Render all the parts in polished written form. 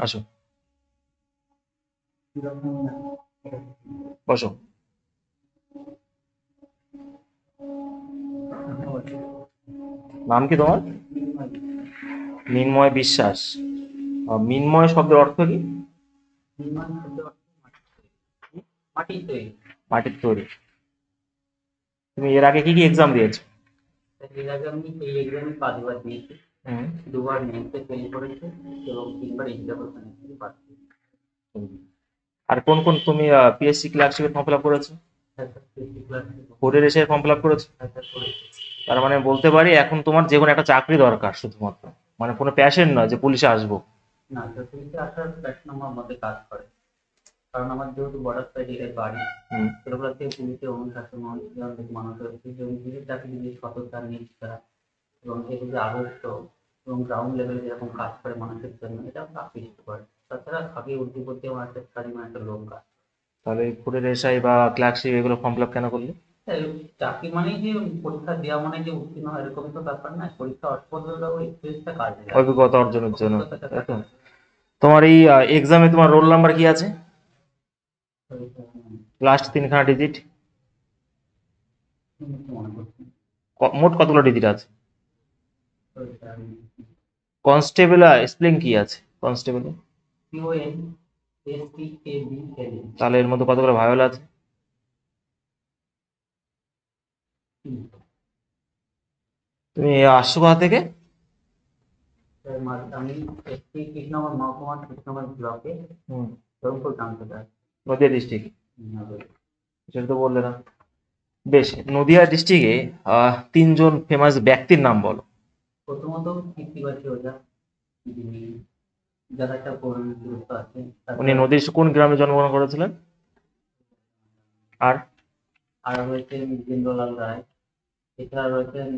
আসো, বসো। নাম কি তোমার? মিন্ময় বিশ্বাস। মিন্ময় শব্দের অর্থ কি? মাটির তৈরি। মাটির তৈরি। তুমি এর আগে কি কি এক্সাম দিয়েছো? এর আগে আমি এই এক্সামে 5 বার দিয়েছি। হুম। 2 বার মেন্সে ফেল করেছি এবং 3 বার এক্সামিনেশন পাস করেছি। আর কোন কোন তুমি পিএসসি ক্লার্কশিপের ফর্ম ফিল আপ করেছো? হ্যাঁ স্যার, সিএসসি ক্লাস কোর্টের এসে ফর্ম ফিল আপ করেছো? হ্যাঁ স্যার করেছি। তার মানে বলতে পারি এখন তোমার যে কোনো একটা চাকরি দরকার শুধুমাত্র, মানে কোনো প্যাশন নয় যে পুলিশে আসবো। না স্যার, পুলিশে আসার প্যাশন আমার মধ্যে কাজ করে। কারণ আমার যেহেতু বর্ডার সাইড এলাকায় বাড়ি, হুম। ছোটবেলা থেকে পুলিশের অনুশাসন জীবন থেকে মানুষ হয়েছে এবং পুলিশের চাকরি যে সততা, নিষ্ঠা এবং এর যে আদর্শ এবং গ্রাউন্ড লেভেলে যেরকম কাজ করে মানুষের জন্য, এটা আমাকে আকৃষ্ট করে। তাছাড়া আগে উর্দু বলতে আমার একটা স্টাডি মানে একটা লোক কাজ। তাহলে কোর্টের এসআই বা ক্লার্কশিপ এগুলো ফর্ম ফিল আপ কেন করলে? হ্যাঁ, চাকরি মানেই যে পরীক্ষা দেওয়া মানে যে উত্তীর্ণ হয় এরকম তো ব্যাপার না। পরীক্ষা অসফল হলেও এক্সপিরিয়েন্সটা কাজে লাগে, অভিজ্ঞতা অর্জনের জন্য, অভিজ্ঞতাটা তাই তো? কাজে লাগে। তোমার এই এক্সামে তোমার রোল নাম্বার কি আছে? হুম, লাস্ট তিনখানা ডিজিট। মনে করছি। মোট কতগুলো ডিজিট আছে? ওইটা আমি কনস্টেবল স্পেলিং কি আছে কনস্টেবল? CONSTABLE। তাহলে এর মধ্যে কতগুলো ভায়োলা আছে? তুমি আসছো কোথা থেকে? আমি এসছি কৃষ্ণনগর মহকুমার কৃষ্ণনগর ব্লকে হুম। রংপুর গ্রাম থেকে আসছি। নদিয়া ডিস্ট্রিক্ট? নদিয়া। সেটা তো বললে না। বেশ, নদিয়া ডিস্ট্রিক্টে তিনজন ফেমাস ব্যক্তির নাম বলো। প্রথমত কৃত্তিবাসী ওঝা, যিনি যার একটা গুরুত্ব আছে। উনি তাছাড়া নদীর কোন গ্রামে জন্মগ্রহণ করেছিলেন? আর? আর রয়েছেন মৃগেন্দ্রলাল রায়। এছাড়া রয়েছেন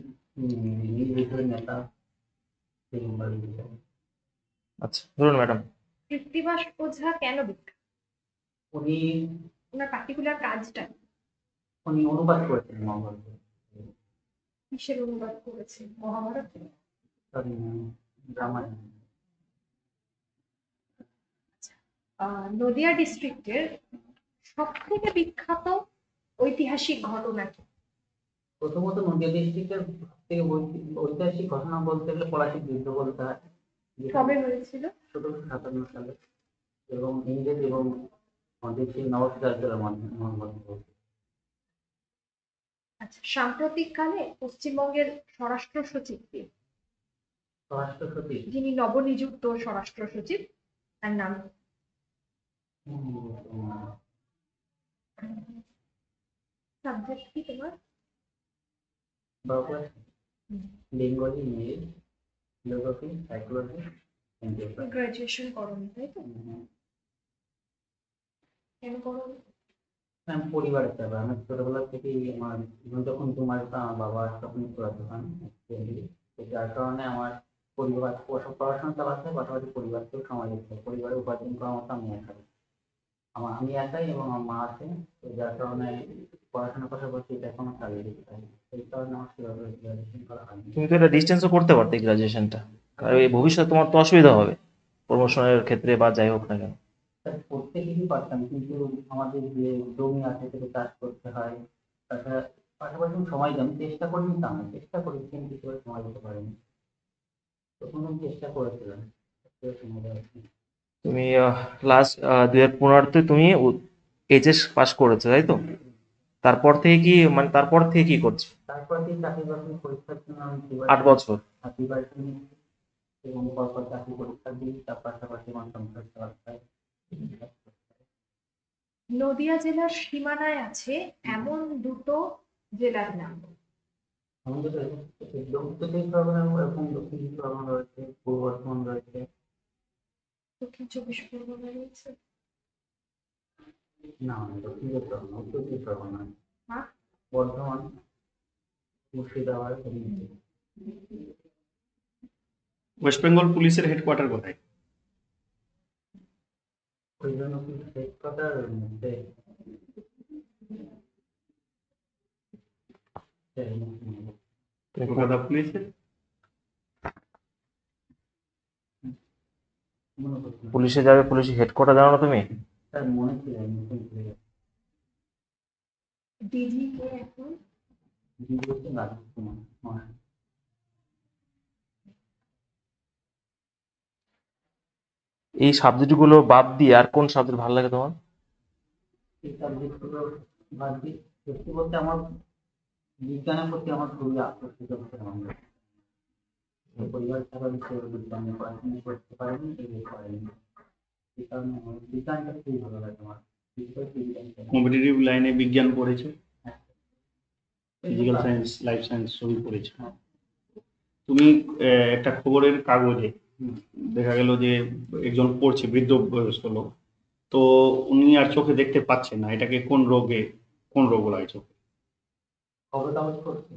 নির্বিঘ্ন নেতা দিগম্বর বিশ্বাস। আচ্ছা, ধরুন ম্যাডাম। কৃত্তিবাস ওঝা কেন বিখ্যাত? উনি ওনার পার্টিকুলার কাজটা কি? উনি অনুবাদ করেছেন মহাভারত। কিসের অনুবাদ করেছে? মহাভারত? সরি, রামায়ণ। নদিয়া ডিস্ট্রিক্টের সব থেকে বিখ্যাত ঐতিহাসিক ঘটনা কি? প্রথমত নদিয়া ডিস্ট্রিক্টের থেকে ঐতিহাসিক ঘটনা বলতে গেলে পলাশীর যুদ্ধ বলতে হয়, যেটা কবে হয়েছিল? 1757 সালে এবং ইংরেজ এবং দেশের নবাব সিরাজদৌল্লার মধ্যে। আচ্ছা, সাম্প্রতিককালে পশ্চিমবঙ্গের স্বরাষ্ট্র সচিব কে? স্বরাষ্ট্র সচিব যিনি নবনিযুক্ত স্বরাষ্ট্র সচিব, তার নাম কি? সাবজেক্ট কি তোমার? Bengali, English, geography, psychology, graduation করনি তাই তো? কেন করনি? আমি পরিবারের ব্যাপার, আমি ছোটবেলা থেকেই আমার যখন তোমার আমার বাবা তখন পড়াতে পান actually। তো যার কারণে আমার পরিবার পড়াশোনা চালাতে হয়, পাশাপাশি পরিবারকেও সময় দিতে হয়। পরিবারের উপার্জন করার মতো আমি একাই, আমি একাই এবং আমার মা আছে। তো যার কারণে পড়াশোনার পাশাপাশি এটা এখনো চালিয়ে যেতে পারি। এই কারণে আমার সেভাবে গ্রাজুয়েশন করা হয়নি। তুমি তো এটা ডিস্টেন্সও করতে পারতে গ্রাজুয়েশনটা, কারণ এই ভবিষ্যতে তোমার তো অসুবিধা হবে প্রমোশনের ক্ষেত্রে বা যাই হোক না কেন। স্যার, করতে কিছু পারতাম কিন্তু আমাদের যে জমি আছে সেটা চাষ করতে হয়। তাছাড়া পাশাপাশি আমি সময় দিই, আমি চেষ্টা করিনি তা না, চেষ্টা করেছি কিন্তু সেভাবে সময় দিতে পারিনি। তখন আমি চেষ্টা করেছিলাম, সেভাবে সময় দেওয়ার জন্য। তুমি লাস্ট 2015-তে তুমি এইচএস পাস করেছো তাই তো? তারপর থেকে কি, মানে তারপর থেকে কি করছো? তারপর থেকে চাকরি বাকরি পরীক্ষার জন্য আমি 8 বছর? প্রিপারেশন নিচ্ছি এবং পরপর চাকরি পরীক্ষা দিই, তার পাশাপাশি আমার সংসার চালাতে হয়। নদিয়া জেলার সীমানায় আছে এমন দুটো জেলার নাম। আমাদের উত্তর চব্বিশ পরগনা এরকম, দক্ষিণ চব্বিশ পরগনা রয়েছে, পূর্ব বর্ধমান রয়েছে। দক্ষিণ চব্বিশ পরগনা রয়েছে? না, দক্ষিণ চব্বিশ পরগনা, উত্তর চব্বিশ পরগনা, হ্যাঁ। বর্ধমান, মুর্শিদাবাদ। ওয়েস্ট বেঙ্গল পুলিশের হেডকোয়ার্টার কোথায়? ওই জন্য কি শেষ কথার মধ্যে তুমি কলকাতা পুলিশের? মনে করছি না। পুলিশে যাবে, পুলিশের হেডকোয়ার্টার জানো না তুমি? স্যার মনে ছিল নতুন ভুলে গেছি। ডিজি কে এখন? দিদি হচ্ছে রাজীব কুমার মহাশয়। এই সাবজেক্টগুলো বাদ দিয়ে আর কোন সাবজেক্ট ভালো লাগে তোমার? এই সাবজেক্টগুলো বাদ দিয়ে সত্যি বলতে আমার বিজ্ঞানের প্রতি আমার খুবই আকর্ষিত হচ্ছে আমার। পরিবার থাকার কেউ বিজ্ঞান নিয়ে পড়াশোনা করতে পারেনি, এগিয়ে করেনি। এই কারণে আমার বিজ্ঞানটা খুবই ভালো লাগে আমার, বিশেষ করে বিজ্ঞানটা। কম্পিটিটিভ লাইনে বিজ্ঞান পড়েছো, ফিজিক্যাল সায়েন্স, লাইফ সায়েন্স সবই পড়েছো। তুমি একটা খবরের কাগজে দেখা গেল যে একজন পড়ছে, বৃদ্ধ বয়স্ক লোক, তো উনি আর চোখে দেখতে পাচ্ছেন না, এটাকে কোন রোগ বলা হয় চোখে? খবর কাগজ করছি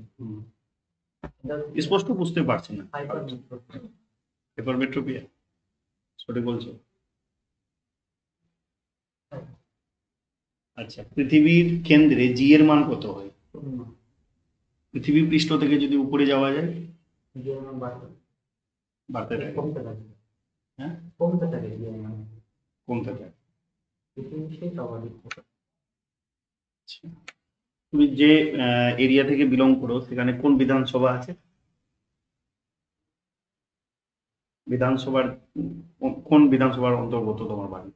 স্পষ্ট বুঝতে পারছেন না। হাইপারমেট্রোপিয়া। হাইপারমেট্রোপিয়া সঠিক বলছো? আচ্ছা, পৃথিবীর কেন্দ্রে জি এর মান কত হয়? পৃথিবী পৃষ্ঠ থেকে যদি উপরে যাওয়া যায় জীবন বাড়তে থাকে, কমতে থাকে, হ্যাঁ কমতে থাকে জীবন কমতে থাকে। পৃথিবী সেই স্বাভাবিক। আচ্ছা, তুমি যে এরিয়া থেকে বিলং করো সেখানে কোন বিধানসভা আছে? বিধানসভার কোন বিধানসভার অন্তর্গত তোমার বাড়ি?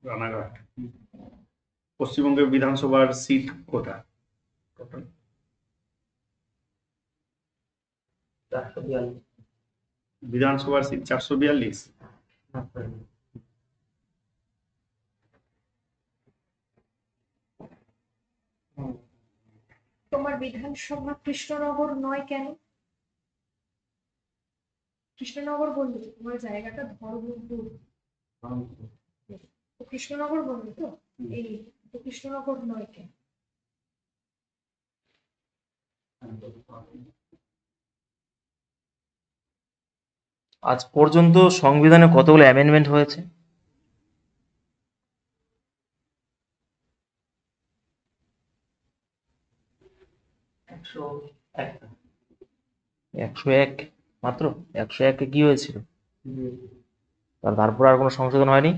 রানাঘাট। পশ্চিমবঙ্গের বিধানসভার সিট কোটা? বিধানসভার সিট 442। তোমার বিধানসভা কৃষ্ণনগর নয় কেন? কৃষ্ণনগর বললি তো, তোমার জায়গাটা ধর্মপুর, তো কৃষ্ণনগর বললি তো, এই তো কৃষ্ণনগর নয় কেন? আজ পর্যন্ত সংবিধানে কতগুলো অ্যামেন্ডমেন্ট হয়েছে? একশো একটা। 101 মাত্র? 101-এ কি হয়েছিল? তারপর আর কোনো সংশোধন হয়নি?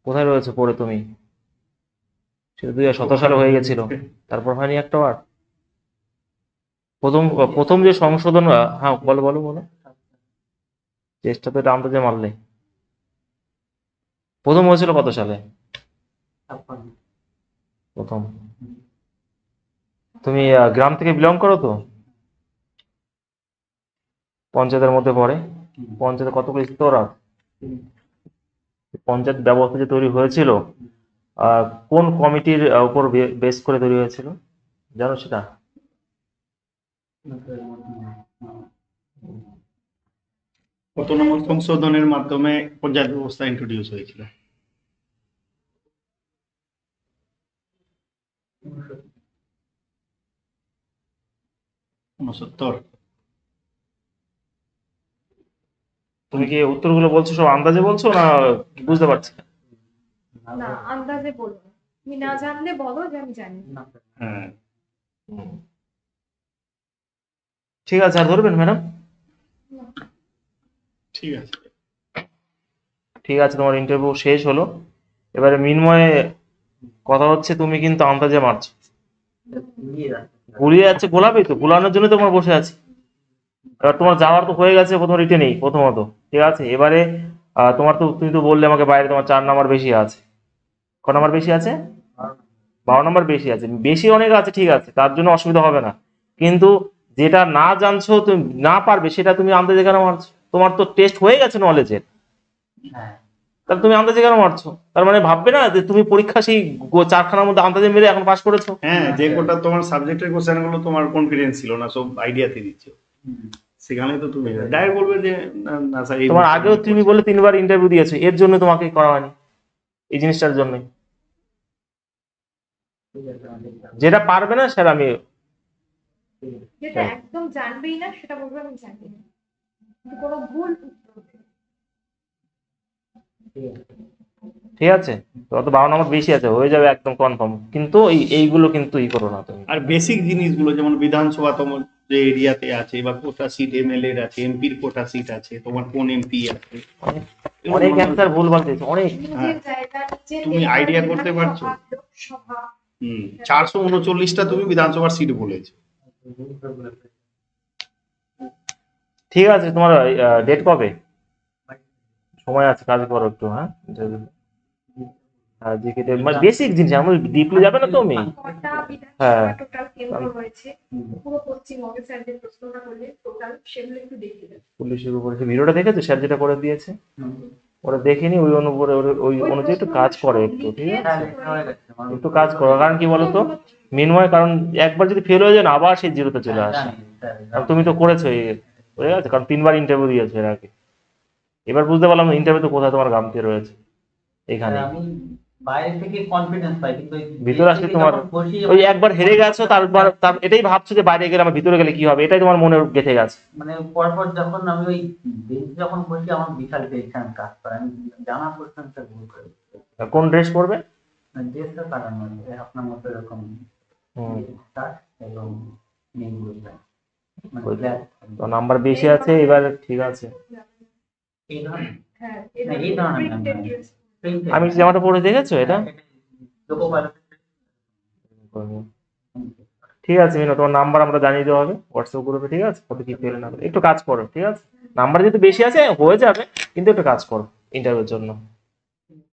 কোথায় রয়েছে পড়ে তুমি? সেটা 2017 সালে হয়ে গেছিল, তারপর হয়নি একটা বার। প্রথম প্রথম যে সংশোধন, হ্যাঁ বলো বলো বলো। চেষ্টা তো এটা আন্দাজে মারলে। প্রথম হয়েছিল কত সালে? প্রথম। তুমি গ্রাম থেকে বিলং করো তো? পঞ্চায়েতের মধ্যে পড়ে? পঞ্চায়েতে কতগুলো স্তর আছে? পঞ্চায়েত ব্যবস্থা যে তৈরি হয়েছিল, কোন কমিটির উপর বেস করে তৈরি হয়েছিল জানো সেটা? কত নম্বর সংশোধনের মাধ্যমে পঞ্চায়েত ব্যবস্থা ইন্ট্রোডিউস হয়েছিল? 69। তুমি কি উত্তরগুলো বলছো সব আন্দাজে বলছো না বুঝতে পারছি না? না, আন্দাজে বলো না। তুমি না জানলে বলো যে আমি জানি না। হ্যাঁ, ঠিক আছে, আর ধরবেন ম্যাডাম? ঠিক আছে। ঠিক আছে, তোমার ইন্টারভিউ শেষ হলো। এবারে মিনময়ে কথা হচ্ছে, তুমি কিন্তু আন্দাজে মারছো, গুলিয়ে যাচ্ছে। গোলাপি তো, গোলানোর জন্য তোমার বসে আছি। এবার তোমার যাওয়ার তো হয়ে গেছে প্রথম রিটেনেই, প্রথমত ঠিক আছে। এবারে তোমার তো, তুমি তো বললে আমাকে বাইরে তোমার 4 নাম্বার বেশি আছে। ক নাম্বার বেশি আছে? 12 নাম্বার বেশি আছে। বেশি অনেক আছে, ঠিক আছে, তার জন্য অসুবিধা হবে না। কিন্তু যেটা না জানছো, তুমি না পারবে, সেটা তুমি আন্দাজে কেন মারছো? তোমার তো টেস্ট হয়ে গেছে নলেজের, তাহলে তুমি আন্দাজে কেন মারছো? তার মানে ভাববে না যে তুমি পরীক্ষা সেই 4খানার মধ্যে আন্দাজে মেরে এখন পাস করেছো। হ্যাঁ, যে কোটা তোমার সাবজেক্টের কোশ্চেন গুলো তোমার কনফিডেন্স ছিল না, সব আইডিয়াতে দিচ্ছ, সেখানে তো তুমি ডাইরেক্ট বলবে যে না না স্যার, এই তোমার আগেও তুমি বলে 3বার ইন্টারভিউ দিয়েছো, এর জন্য তোমাকে করা হয়নি, এই জিনিসটার জন্য। যেটা পারবে না সেটা আমি, যেটা একদম জানবেই না সেটা বলবো আমি জানি না, কিন্তু কোনো ভুল উত্তর দেবে না। ঠিক আছে? তোমার তো 52 নম্বর বেশি আছে, হয়ে যাবে একদম কনফার্ম, কিন্তু এইগুলো কিন্তু করো না তুমি। আর বেসিক জিনিসগুলো যেমন বিধানসভা তোমার যে এরিয়াতে আছে, বা কোটা সিট এমএলএ এর আছে, এমপির কোটা সিট আছে, তোমার কোন এমপি আছে, এগুলো অনেক normal- অ্যান্সার ভুল বলতে অনেক। নিজের জায়গা নিজের তুমি এলাকার idea করতে বিধানসভা, পারছো? লোকসভা 439টা তুমি বিধানসভার সিট বলেছো। ঠিক আছে, তোমার ডেট কবে? সময় আছে, কাজ করো একটু। হ্যাঁ, মানে বেসিক জিনিস, আমার ডিপলি যাবে না তুমি। কটা হ্যাঁ। বিধানসভা টোটাল কেন্দ্র রয়েছে পুরো পশ্চিমবঙ্গে, স্যার যে প্রশ্নটা করলে টোটাল সেগুলো একটু দেখে দেবেন। পুলিশের উপরে ভিডিওটা দেখেছো স্যার যেটা করে দিয়েছে? ওরা দেখেনি, ওই অনুযায়ী ওই অনুযায়ী একটু কাজ করে একটু, ঠিক আছে? একটু কাজ করো, কারণ কি বলতো, মিনময়, কারণ একবার যদি ফেল হয়ে যায় না, আবার সেই জিরোতে চলে আসে। আর তুমি তো করেছো, ঠিক আছে, কারণ 3বার ইন্টারভিউ দিয়েছো এর আগে। এবার বুঝতে পারলাম ইন্টারভিউ তো কোথায় তোমার গামতি রয়েছে, এখানে। আমি বাইরে থেকে কনফিডেন্স পাই, কিন্তু ভিতরে আসলে তোমার ওই একবার হেরে গেছো, তারপর এটাই ভাবছো যে বাইরে গেলে আমার ভিতরে গেলে কি হবে, এটাই তোমার মনে গেঁথে গেছে। মানে পরপর যখন আমি ওই বেঞ্চ যখন বসি, আমার বিশাল টেনশন কাজ করে, আমি জানা প্রশ্নটা ভুল করি। কোন ড্রেস পরবে? ড্রেসটা কাটানো আপনার মতো এরকম শার্ট এবং নেই মানে ব্ল্যাক। তো নাম্বার বেশি আছে এবার, ঠিক আছে। এই ধরনের হ্যাঁ, না, এই ধরনের না, printed dress। আমি জামাটা পরে দেখেছো এটা? Loco pilot. ঠিক আছে মিনো, তোমার নাম্বার আমরা জানিয়ে দেওয়া হবে হোয়াটসঅ্যাপ গ্রুপে, ঠিক আছে? কত কি ফেলে না, একটু কাজ করো, ঠিক আছে? নাম্বার যেহেতু বেশি আছে হয়ে যাবে, কিন্তু একটু কাজ করো ইন্টারভিউর জন্য।